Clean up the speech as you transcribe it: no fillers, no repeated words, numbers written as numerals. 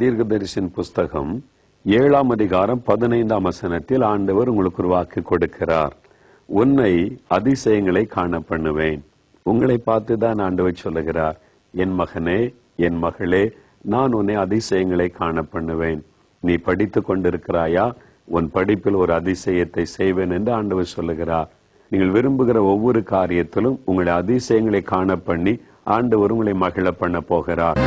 தீர்க்கதரிசியின் புஸ்தகம் 7ஆம் அதிகாரம் 15ஆம் வசனத்தில் ஆண்டவர் உங்களுக்கு ஒரு வாக்கு கொடுக்கிறார். உன்னை அதிசயங்களை காண பண்ணுவேன். உங்களை பார்த்துதான் ஆண்டவர் சொல்லுகிறார், என் மகனே, என் மகளே, நான் உன்னை அதிசயங்களை காண பண்ணுவேன். நீ படித்து கொண்டிருக்கிறாயா? உன் படிப்பில் ஒரு அதிசயத்தை செய்வேன் என்று ஆண்டவர் சொல்லுகிறார். நீங்கள் விரும்புகிற ஒவ்வொரு காரியத்திலும் உங்களை அதிசயங்களை காண பண்ணி ஆண்டவர் உங்களை மகிழ பண்ண போகிறார்.